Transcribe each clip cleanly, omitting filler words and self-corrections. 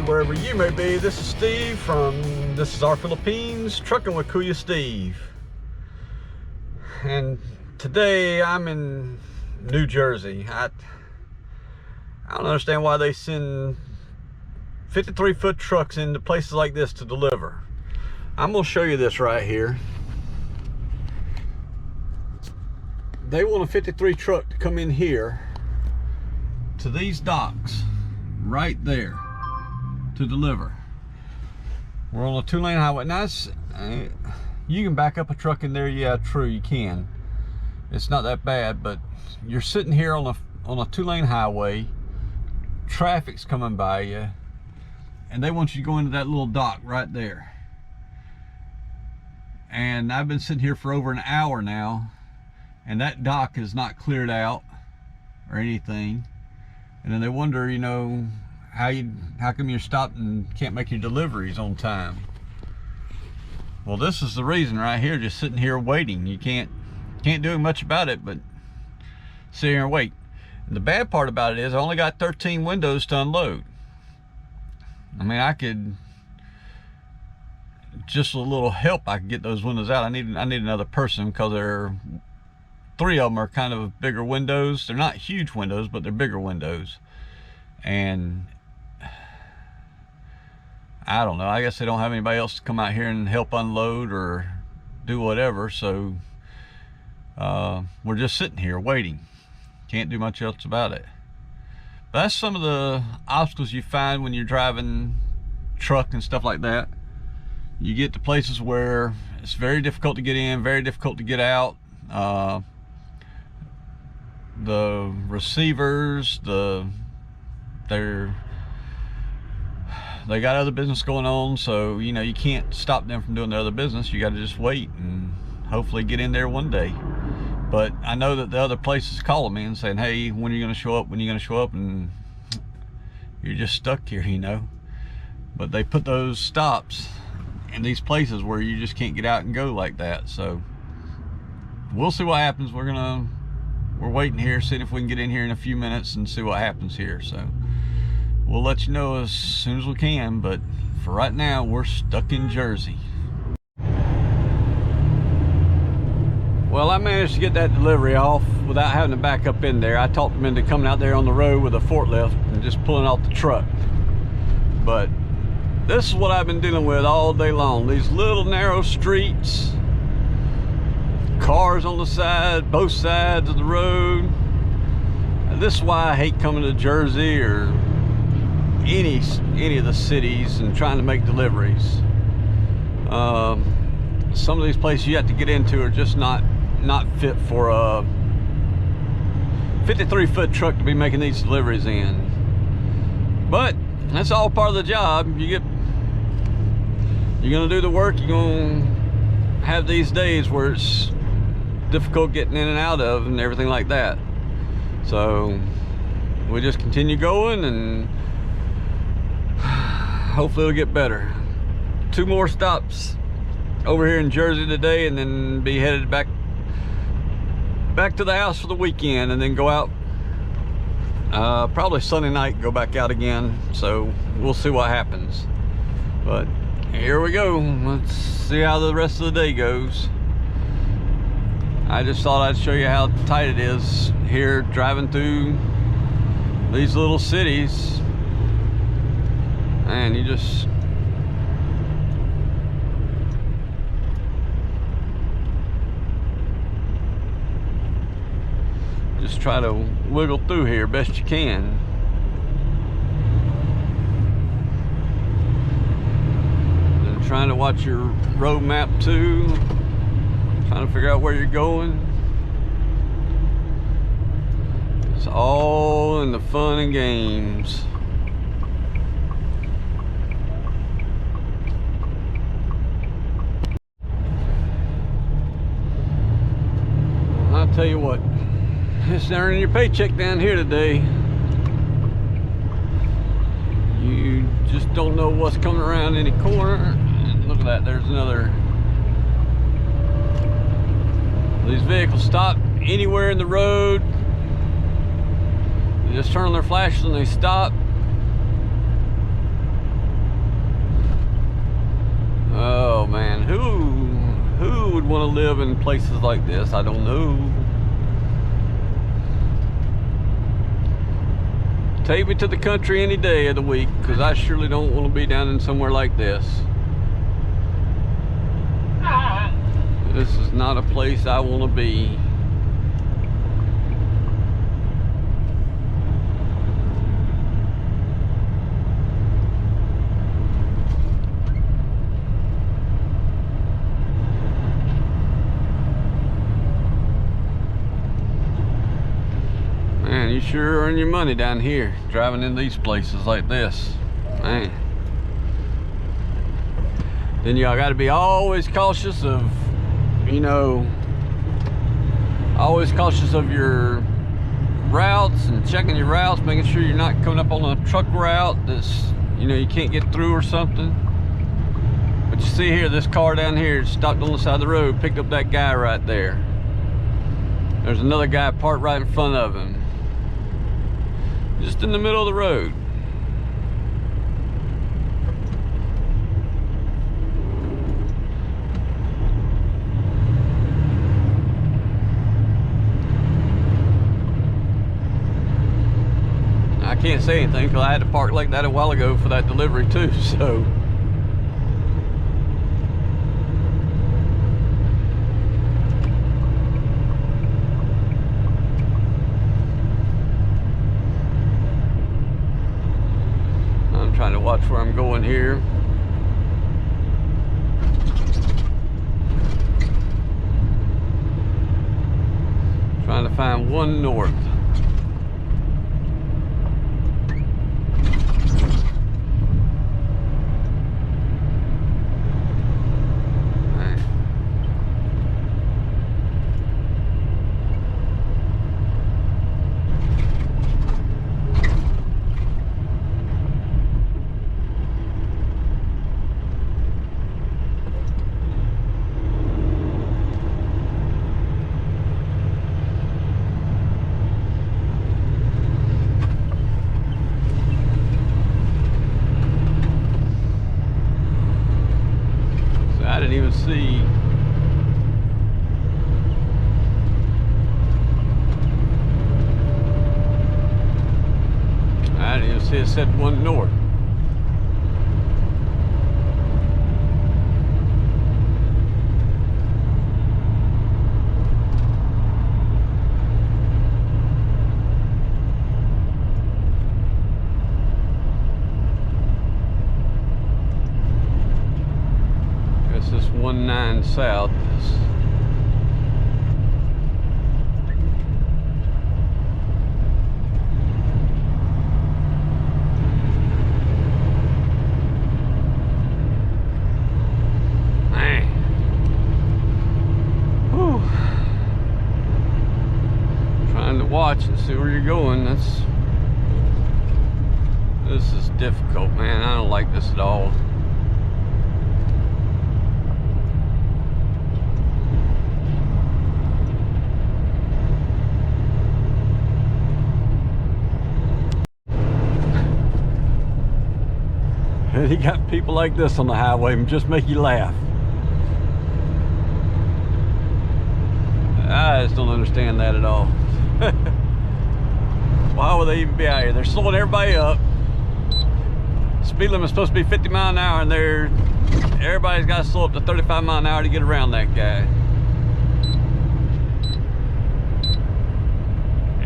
wherever you may be. This is Steve this is our Philippines, Truckin with Kuya Steve. And today I'm in New Jersey. I don't understand why they send 53-foot trucks into places like this to deliver. I'm gonna show you this right here. They want a 53 truck to come in here to these docks right there to deliver. We're on a 2-lane highway. Now you can back up a truck in there. Yeah, true, you can. It's not that bad, but you're sitting here on a 2-lane highway. Traffic's coming by you, and they want you to go into that little dock right there. And I've been sitting here for over an hour now, and that dock is not cleared out or anything. And then they wonder, you know, how come you're stopped and can't make your deliveries on time? Well, this is the reason right here, just sitting here waiting. You can't do much about it but sit here and wait. And the bad part about it is I only got 13 windows to unload. I mean, I could just a little help, I could get those windows out. I need another person, because 3 of them are kind of bigger windows. They're not huge windows, but they're bigger windows. And I don't know, I guess they don't have anybody else to come out here and help unload or do whatever, so we're just sitting here waiting. Can't do much else about it. But that's some of the obstacles you find when you're driving truck and stuff like that. You get to places where it's very difficult to get in, very difficult to get out. The receivers, they got other business going on, so you know you can't stop them from doing their other business. You got to just wait and hopefully get in there one day. But I know that the other places calling me and saying, hey, when are you going to show up, when are you going to show up? And you're just stuck here, you know. But they put those stops in these places where you just can't get out and go like that. So we'll see what happens. We're waiting here, seeing if we can get in here in a few minutes and see what happens here. So we'll let you know as soon as we can, but for right now, we're stuck in Jersey. Well, I managed to get that delivery off without having to back up in there. I talked them into coming out there on the road with a forklift and just pulling off the truck. But this is what I've been dealing with all day long. These little narrow streets, cars on the side, both sides of the road. And this is why I hate coming to Jersey or any of the cities and trying to make deliveries. Some of these places you have to get into are just not fit for a 53-foot truck to be making these deliveries in. But that's all part of the job. You're gonna do the work. You're gonna have these days where it's difficult getting in and out of and everything like that. So we just continue going, and hopefully it'll get better. 2 more stops over here in Jersey today, and then be headed back to the house for the weekend, and then go out probably Sunday night, go back out again. So we'll see what happens. But here we go. Let's see how the rest of the day goes. I just thought I'd show you how tight it is here driving through these little cities. And you just try to wiggle through here best you can. And trying to watch your road map too, trying to figure out where you're going. It's all in the fun and games. I'll tell you what, it's earning your paycheck down here today. You just don't know what's coming around any corner. And look at that, there's another. These vehicles stop anywhere in the road. They just turn on their flashes and they stop. Oh man, who would want to live in places like this? I don't know. Take me to the country any day of the week, because I surely don't want to be down in somewhere like this. This is not a place I want to be. Man, you sure earn your money down here, driving in these places like this, man. Then y'all got to be always cautious of, you know, always cautious of your routes and checking your routes, making sure you're not coming up on a truck route that's, you know, you can't get through or something. But you see here, this car down here stopped on the side of the road, picked up that guy right there. There's another guy parked right in front of him, just in the middle of the road. I can't say anything because I had to park like that a while ago for that delivery too, so. I'm trying to watch where I'm going here. Trying to find 1 north. I didn't even see. I didn't even see it said 1 north. This 19 south. Man. Whew. Trying to watch and see where you're going. This is difficult, man. I don't like this at all. And you got people like this on the highway and just make you laugh. I just don't understand that at all. Why would they even be out here? They're slowing everybody up. Speed limit is supposed to be 50 miles an hour, and everybody's got to slow up to 35 miles an hour to get around that guy.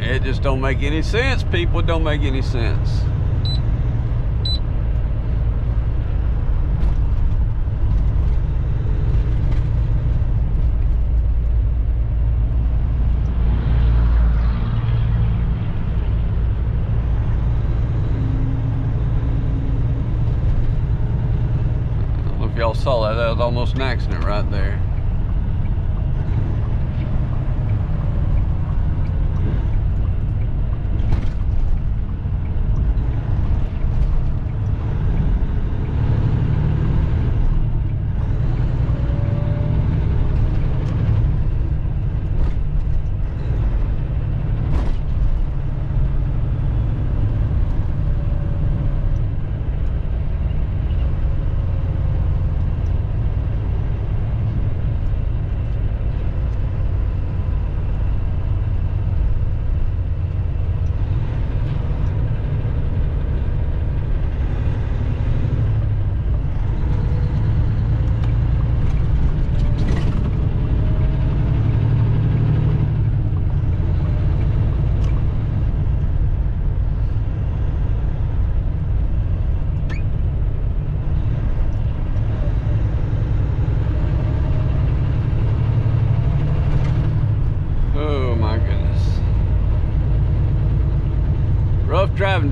It just don't make any sense, people. It don't make any sense. Y'all saw that was almost an accident right there.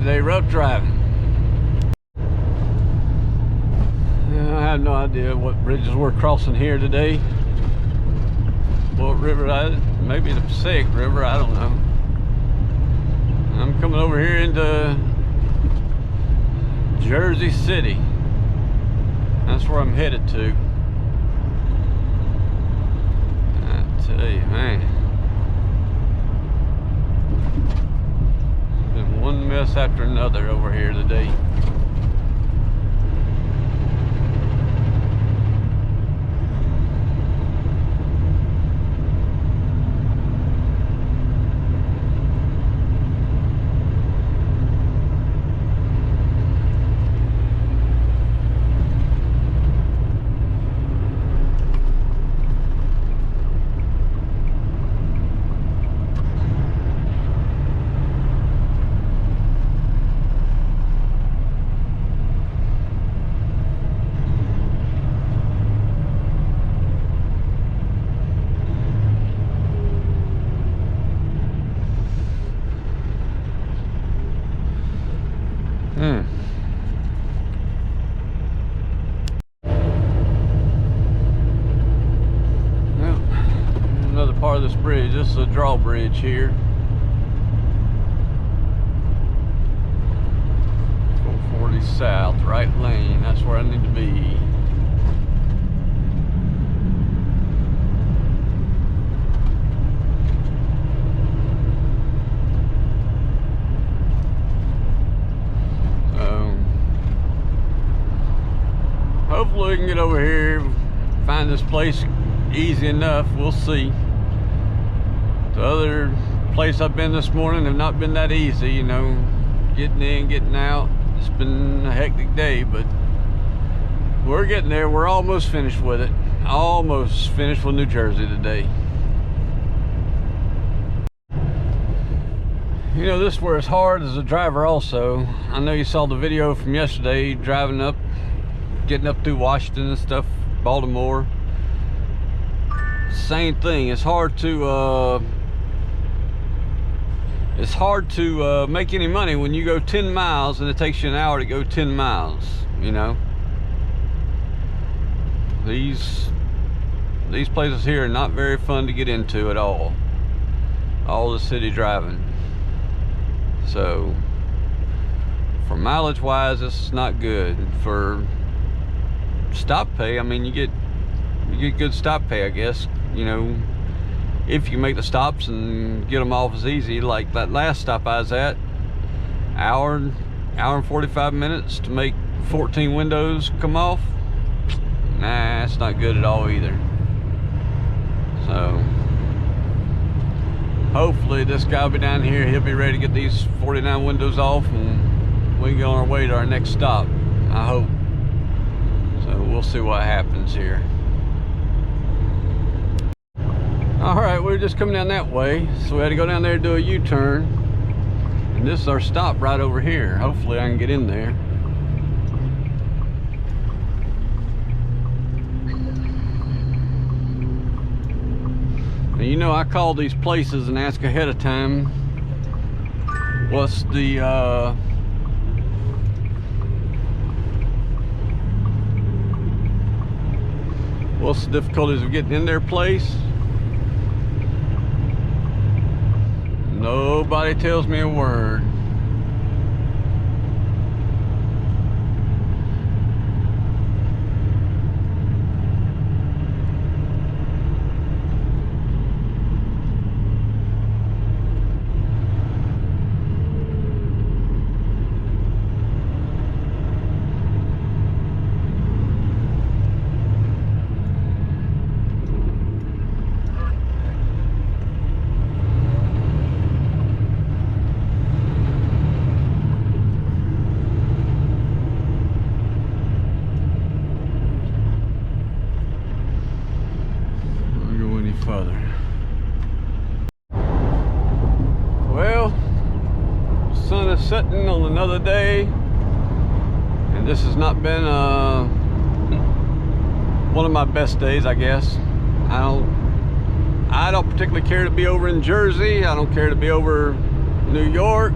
today, rough driving. I have no idea what bridges we're crossing here today. What river? Maybe the Passaic River, I don't know. I'm coming over here into Jersey City. That's where I'm headed to. I tell you, man. It's been one mess after another over here today. Another part of this bridge. This is a drawbridge here. 440 south, right lane. That's where I need to be. Hopefully we can get over here, find this place easy enough. We'll see. The other place I've been this morning have not been that easy, you know, getting in, getting out. It's been a hectic day, but we're getting there. We're almost finished with it. Almost finished with New Jersey today. You know, this is where it's hard as a driver also. I know you saw the video from yesterday, driving up, getting up through Washington and stuff, Baltimore. Same thing. It's hard to make any money when you go 10 miles and it takes you an hour to go 10 miles, you know. These places here are not very fun to get into at all. All the city driving. So for mileage wise, this is not good. For stop pay, I mean, you get good stop pay, I guess, you know, if you make the stops and get them off as easy. Like that last stop I was at, hour and 45 minutes to make 14 windows come off. Nah, it's not good at all either. So hopefully this guy will be down here, he'll be ready to get these 49 windows off and we can go on our way to our next stop, I hope. So we'll see what happens here. All right, we're just coming down that way, so we had to go down there and do a U-turn. And this is our stop right over here. Hopefully I can get in there. Now, you know, I call these places and ask ahead of time what's the difficulties of getting in their place. Nobody tells me a word. Further. Well, the sun is setting on another day, and this has not been one of my best days, I guess. I don't particularly care to be over in Jersey. I don't care to be over New York.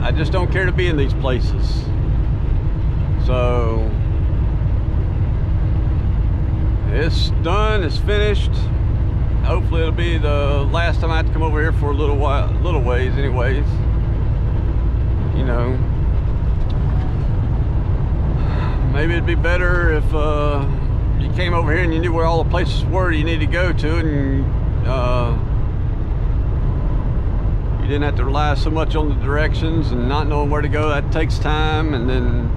I just don't care to be in these places. So it's done, it's finished. Hopefully it'll be the last time I have to come over here for a little while, little ways anyways. You know, maybe it'd be better if you came over here and you knew where all the places were you need to go to, and you didn't have to rely so much on the directions and not knowing where to go. That takes time, and then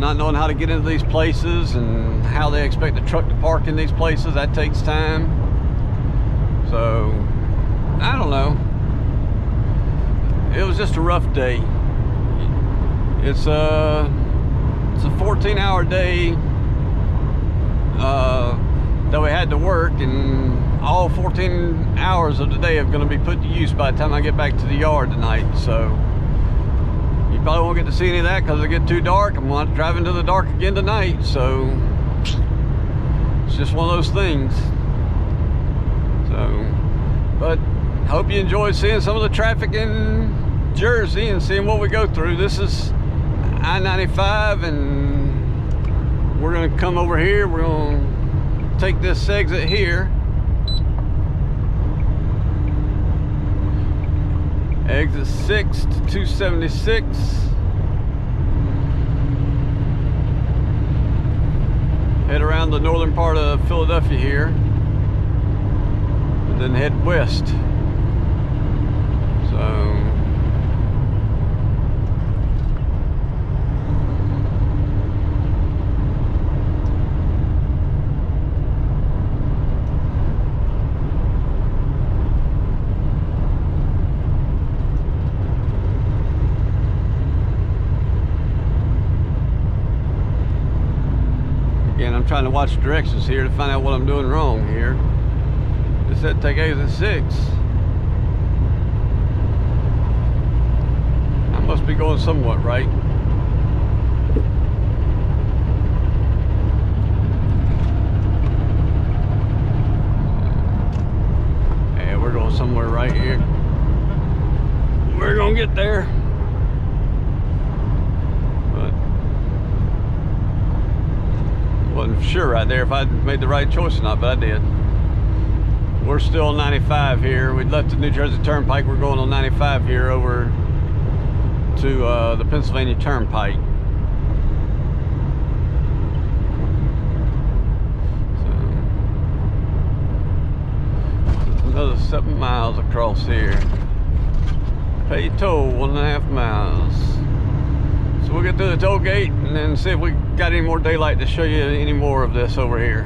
not knowing how to get into these places and how they expect the truck to park in these places, that takes time. So I don't know, it was just a rough day. It's a 14-hour day that we had to work, and all 14 hours of the day are going to be put to use by the time I get back to the yard tonight. So you probably won't get to see any of that because it'll get too dark. I'm going to have to drive into the dark again tonight. So it's just one of those things. So, but hope you enjoyed seeing some of the traffic in Jersey and seeing what we go through. This is I-95, and we're going to come over here. We're going to take this exit here. Exit 6 to 276. Head around the northern part of Philadelphia here, and then head west. So I'm trying to watch directions here to find out what I'm doing wrong here. It said take exit 6. I must be going somewhat right. Yeah, we're going somewhere right here. We're gonna get there. Wasn't sure right there if I made the right choice or not, but I did. We're still on 95 here. We left the New Jersey Turnpike. We're going on 95 here over to the Pennsylvania Turnpike. So it's another 7 miles across here. Pay toll 1.5 miles. So we'll get through the toll gate and then see if we got any more daylight to show you any more of this over here.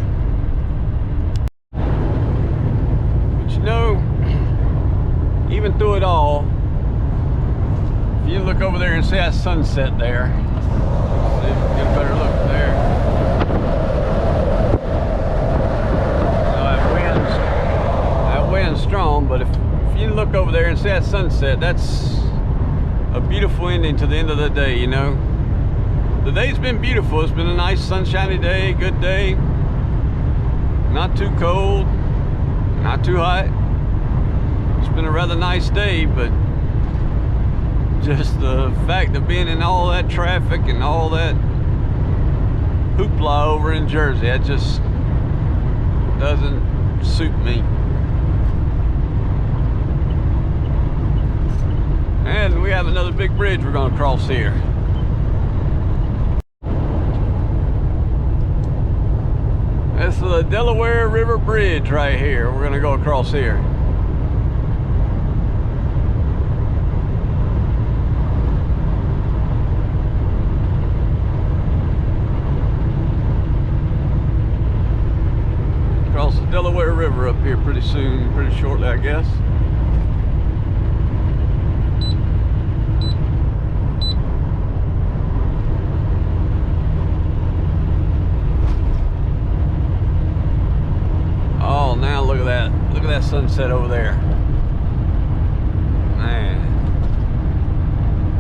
But you know, even through it all, if you look over there and see that sunset there, see if we can get a better look there. That wind's strong, but if you look over there and see that sunset, that's a beautiful ending to the end of the day, you know. The day's been beautiful. It's been a nice sunshiny day, good day. Not too cold, not too hot. It's been a rather nice day, but just the fact of being in all that traffic and all that hoopla over in Jersey, that just doesn't suit me. And we have another big bridge we're going to cross here. This is the Delaware River Bridge right here. We're going to go across here. Cross the Delaware River up here pretty soon, pretty shortly, I guess. Now look at that. Look at that sunset over there. Man,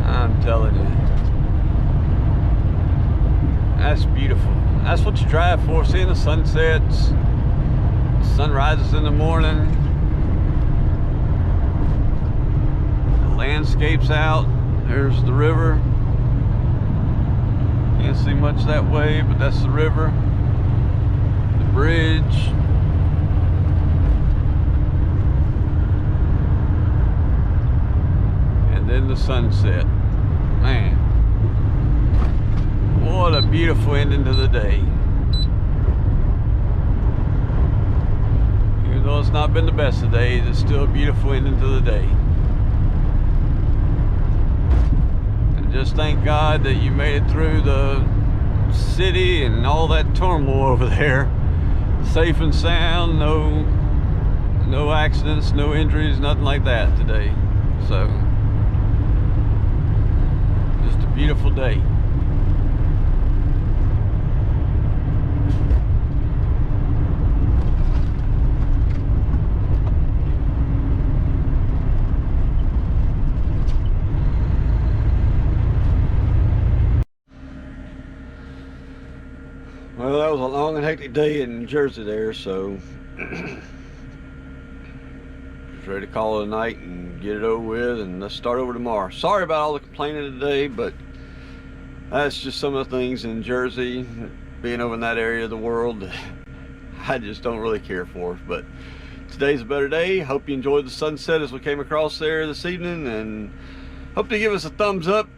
I'm telling you, that's beautiful. That's what you drive for, seeing the sunsets, sunrises in the morning, the landscapes out. There's the river. Can't see much that way, but that's the river. The bridge. And then the sunset. Man, what a beautiful ending to the day. Even though it's not been the best of days, it's still a beautiful ending to the day. And just thank God that you made it through the city and all that turmoil over there safe and sound. No accidents, no injuries, nothing like that today. So just a beautiful day. Well, that was a long and hectic day in Jersey there, so just ready to call it a night and get it over with, and let's start over tomorrow. Sorry about all the complaining today, but that's just some of the things in Jersey, being over in that area of the world, that I just don't really care for. But today's a better day. Hope you enjoyed the sunset as we came across there this evening, and hope to give us a thumbs up.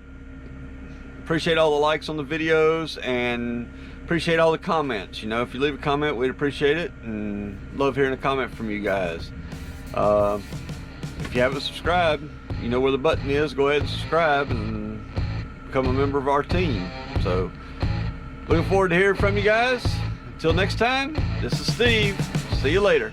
Appreciate all the likes on the videos, and appreciate all the comments. You know, if you leave a comment, we'd appreciate it, and love hearing a comment from you guys. If you haven't subscribed, you know where the button is. Go ahead and subscribe and become a member of our team. So looking forward to hearing from you guys. Until next time, this is Steve. See you later.